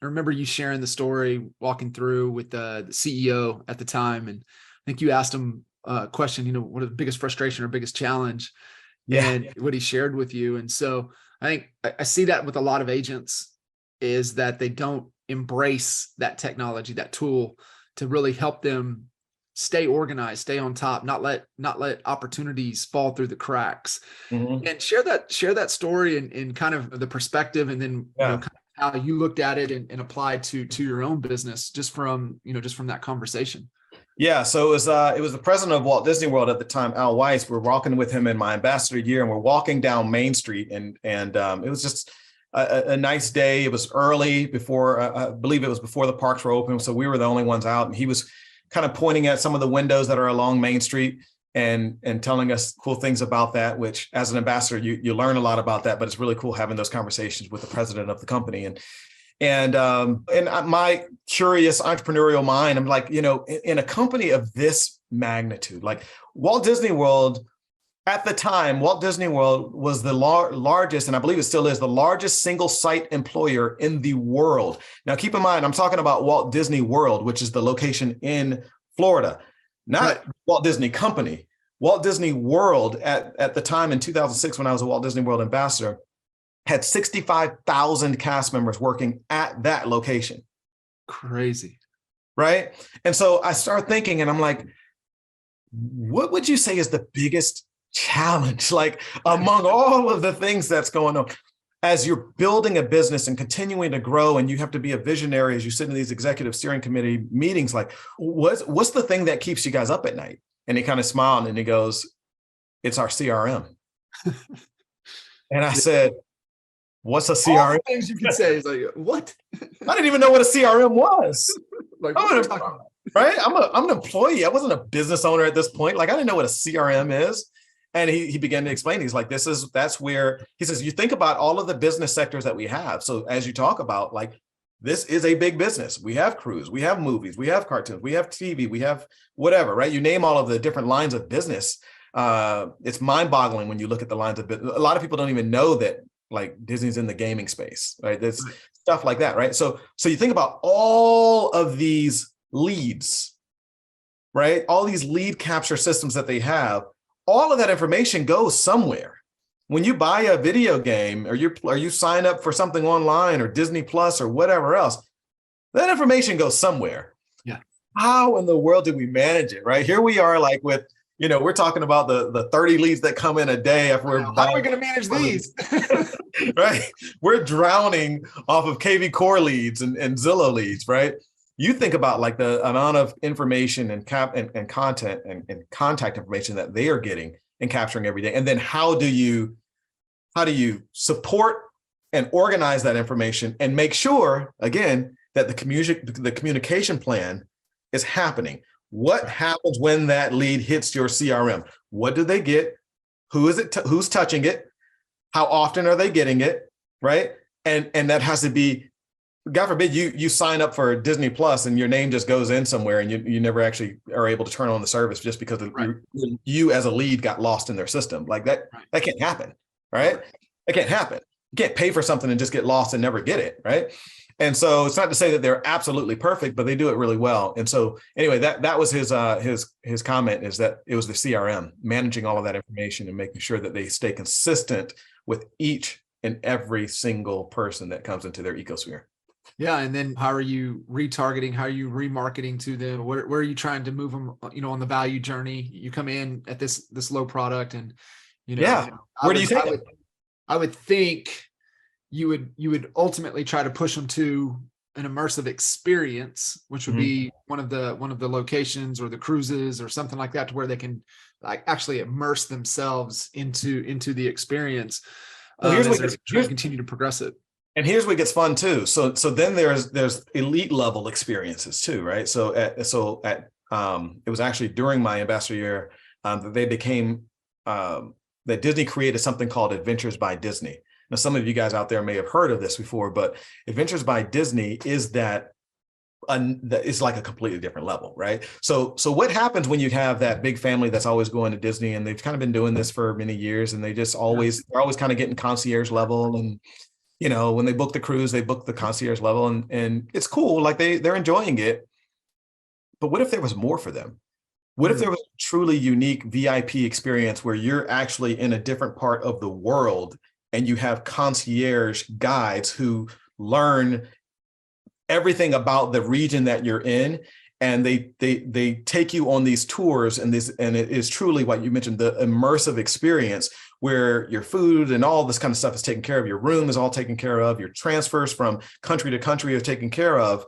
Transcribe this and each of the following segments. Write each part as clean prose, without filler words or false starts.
I remember you sharing the story, walking through with the CEO at the time. And I think you asked him a question, what are the biggest frustration or biggest challenge, Yeah. and what he shared with you. And so I think I see that with a lot of agents, is that they don't embrace that technology, that tool, to really help them stay organized, stay on top, not let opportunities fall through the cracks. Mhm. And share that story and kind of the perspective, and then Yeah. kind of how you looked at it and applied to your own business, just from that conversation. Yeah, so it was the president of Walt Disney World at the time, Al Weiss. We're walking with him in my ambassador year, and we're walking down Main Street, and it was just a nice day. It was early before, I believe it was before the parks were open, so we were the only ones out. And he was kind of pointing at some of the windows that are along Main Street and telling us cool things about that. Which, as an ambassador, you learn a lot about that. But it's really cool having those conversations with the president of the company. And my curious entrepreneurial mind, I'm like, in a company of this magnitude, like Walt Disney World, at the time, Walt Disney World was the largest, and I believe it still is, the largest single site employer in the world. Now, keep in mind, I'm talking about Walt Disney World, which is the location in Florida, not Right. Walt Disney Company. Walt Disney World at the time in 2006, when I was a Walt Disney World ambassador, had 65,000 cast members working at that location. Crazy. Right. And so I start thinking, and I'm like, what would you say is the biggest challenge, like among all of the things that's going on as you're building a business and continuing to grow, and you have to be a visionary as you sit in these executive steering committee meetings? Like, what's the thing that keeps you guys up at night? And he kind of smiled and he goes, "It's our CRM." And I said, "What's a CRM?" All the things you could say is like, what? I didn't even know what a CRM was. Like, what are you talking about? Right? I'm an employee. I wasn't a business owner at this point. Like, I didn't know what a CRM is. And he began to explain. He's like, that's where, he says, you think about all of the business sectors that we have. So as you talk about, like, this is a big business. We have cruise, we have movies, we have cartoons, we have TV, we have whatever, right? You name all of the different lines of business. It's mind-boggling when you look at the lines of business. A lot of people don't even know that, like, Disney's in the gaming space, right? There's stuff like that, right? So you think about all of these leads, right? All these lead capture systems that they have, all of that information goes somewhere. When you buy a video game, or you sign up for something online, or Disney Plus, or whatever else, that information goes somewhere. Yeah. How in the world do we manage it, right? Here we are, like, with, we're talking about the 30 leads that come in a day. If we're How are we going to manage these? Right? We're drowning off of KV Core leads and Zillow leads, right? You think about, like, the amount of information and content and contact information that they are getting and capturing every day. And then how do you support and organize that information and make sure, again, that the communication plan is happening? What happens when that lead hits your CRM? What do they get? Who is it? Who's touching it? How often are they getting it? Right? And that has to be, God forbid you sign up for Disney Plus and your name just goes in somewhere, and you never actually are able to turn on the service just because you as a lead got lost in their system. Like that can't happen, right? That can't happen. You can't pay for something and just get lost and never get it, right? And so it's not to say that they're absolutely perfect, but they do it really well. And so anyway, that was his comment, is that it was the CRM, managing all of that information and making sure that they stay consistent with each and every single person that comes into their ecosphere. Yeah. And then how are you retargeting? How are you remarketing to them? Where are you trying to move them, on the value journey? You come in at this low product, and, where do you take it? I would think you would ultimately try to push them to an immersive experience, which would be one of the locations or the cruises or something like that, to where they can, like, actually immerse themselves into the experience. As they're trying to continue to progress it. And here's what gets fun too. So then there's elite level experiences too, right? So it was actually during my ambassador year that they became that Disney created something called Adventures by Disney. Now, some of you guys out there may have heard of this before, but Adventures by Disney is that it's like a completely different level, right? So what happens when you have that big family that's always going to Disney, and they've kind of been doing this for many years, and they're always kind of getting concierge level, and you know, when they book the cruise, they book the concierge level, and it's cool. Like they're enjoying it. But what if there was more for them? What if there was a truly unique VIP experience where you're actually in a different part of the world and you have concierge guides who learn everything about the region that you're in, and they take you on these tours, and it is truly what you mentioned, the immersive experience where your food and all this kind of stuff is taken care of, your room is all taken care of, your transfers from country to country are taken care of,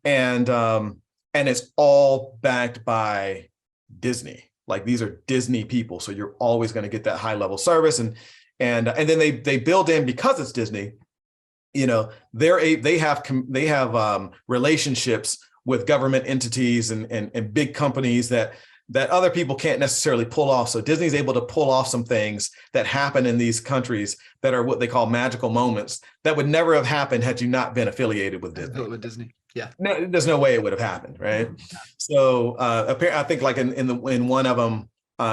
and it's all backed by Disney. Like, these are Disney people, so you're always going to get that high level service, and then they build in, because it's Disney, you know, they have relationships with government entities and big companies that other people can't necessarily pull off. So Disney's able to pull off some things that happen in these countries that are what they call magical moments that would never have happened had you not been affiliated with Disney. With Disney. Yeah. No, there's no way it would have happened, right? So I think like in one of them,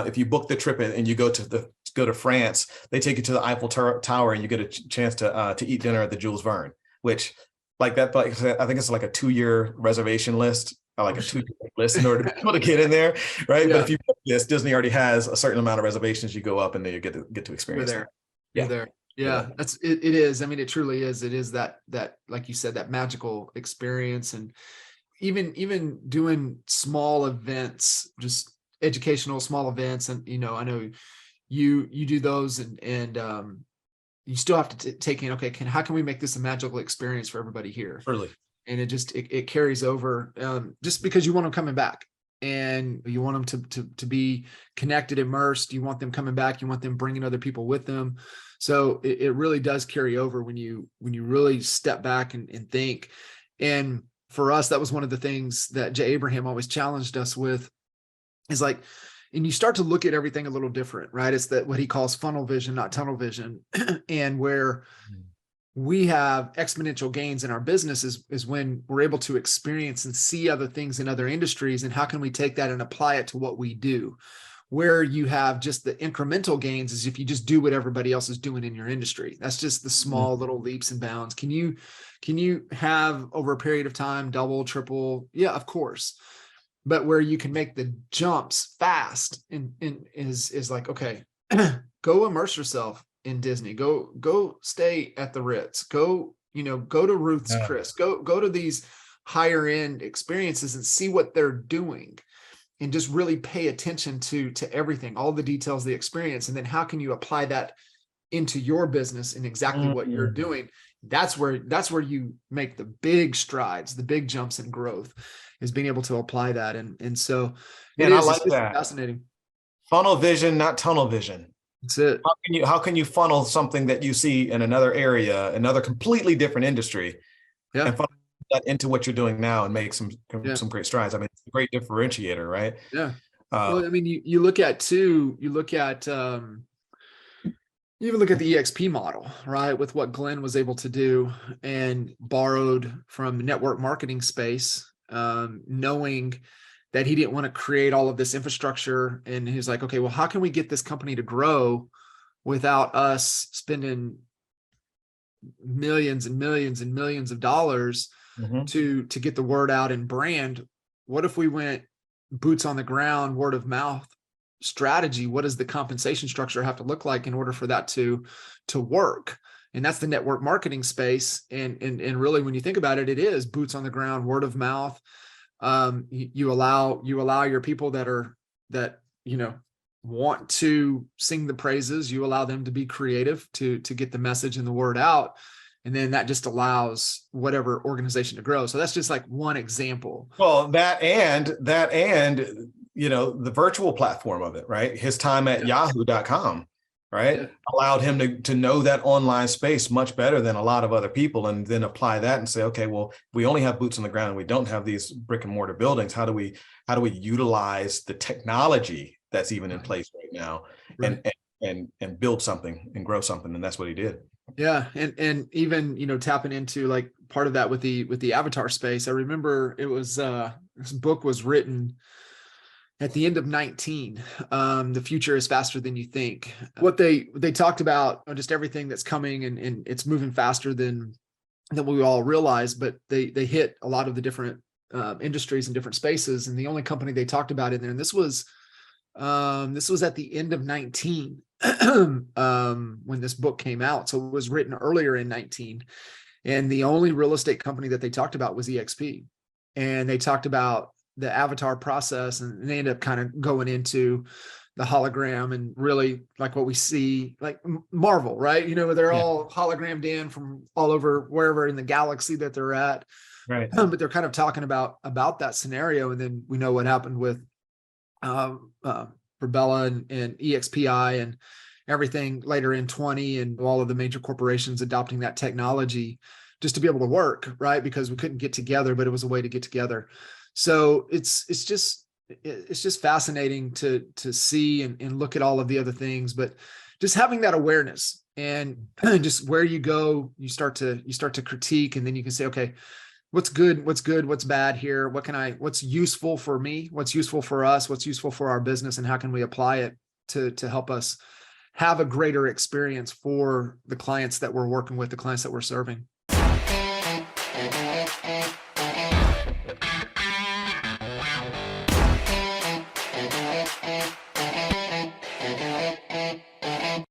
if you book the trip and you go to France, they take you to the Eiffel Tower and you get a chance to eat dinner at the Jules Verne, which like that, like I think it's like a 2-year reservation list, or like a 2-year list in order to be able to get in there, right? Yeah. But if you book this, Disney already has a certain amount of reservations. You go up and then you get to experience. You're there. You're there. Yeah, that's it. It is. I mean, it truly is. It is that like you said, that magical experience, and even doing small events, just educational small events, and you know, I know you do those, and you still have to take in, okay, how can we make this a magical experience for everybody here? Really. And it carries over, just because you want them coming back, and you want them to be connected, immersed. You want them coming back. You want them bringing other people with them. So it really does carry over when you really step back and think. And for us, that was one of the things that Jay Abraham always challenged us with, is like, and you start to look at everything a little different, right? It's that what he calls funnel vision, not tunnel vision. And where we have exponential gains in our business is when we're able to experience and see other things in other industries, and how can we take that and apply it to what we do. Where you have just the incremental gains is if you just do what everybody else is doing in your industry. That's just the small little leaps and bounds. Can you have over a period of time double, triple? Yeah, of course. But where you can make the jumps fast and is like, okay, go immerse yourself in Disney. Go stay at the Ritz. Go to Ruth's Chris. Go to these higher end experiences and see what they're doing. And just really pay attention to everything, all the details, the experience, and then how can you apply that into your business and exactly what you're doing. That's where you make the big strides, the big jumps in growth, is being able to apply that. And so I like that. Fascinating. Funnel vision, not tunnel vision. That's it. How can you funnel something that you see in another area, another completely different industry, and funnel that into what you're doing now and make some great strides? I mean, it's a great differentiator, right? Yeah. Well, I mean, you look at you even look at the EXP model, right? With what Glenn was able to do and borrowed from the network marketing space, knowing that he didn't want to create all of this infrastructure. And he was like, okay, well, how can we get this company to grow without us spending millions and millions and millions of dollars to get the word out and brand? What if we went boots on the ground, word of mouth strategy? What does the compensation structure have to look like in order for that to work? And that's the network marketing space. And really, when you think about it, it is boots on the ground, word of mouth. You allow your people that want to sing the praises. You allow them to be creative to get the message and the word out. And then that just allows whatever organization to grow. So that's just like one example. Well, that and the virtual platform of it, right? His time at yahoo.com, right? Allowed him to know that online space much better than a lot of other people, and then apply that and say, okay, well, we only have boots on the ground and we don't have these brick and mortar buildings. How do we utilize the technology that's even in place right now and build something and grow something? And that's what he did. Yeah. And even, tapping into like part of that with the avatar space. I remember it was, this book was written at the end of 19, the future is faster than you think. What they talked about, just everything that's coming, and it's moving faster than we all realize, but they hit a lot of the different industries and different spaces. And the only company they talked about in there, and this was at the end of 19 when this book came out. So it was written earlier in 19. And the only real estate company that they talked about was EXP. And they talked about the avatar process, and they ended up kind of going into the hologram and really like what we see, like Marvel, right? You know, they're all hologrammed in from all over, wherever in the galaxy that they're at. Right. But they're kind of talking about that scenario. And then we know what happened with Bella and EXPI and everything later in 20, and all of the major corporations adopting that technology just to be able to work, right? Because we couldn't get together, but it was a way to get together. So it's just fascinating to see and look at all of the other things, but just having that awareness, and just where you go, you start to critique, and then you can say, okay, what's good, what's bad here? What's useful for me? What's useful for us? What's useful for our business? And how can we apply it to help us have a greater experience for the clients that we're working with, the clients that we're serving?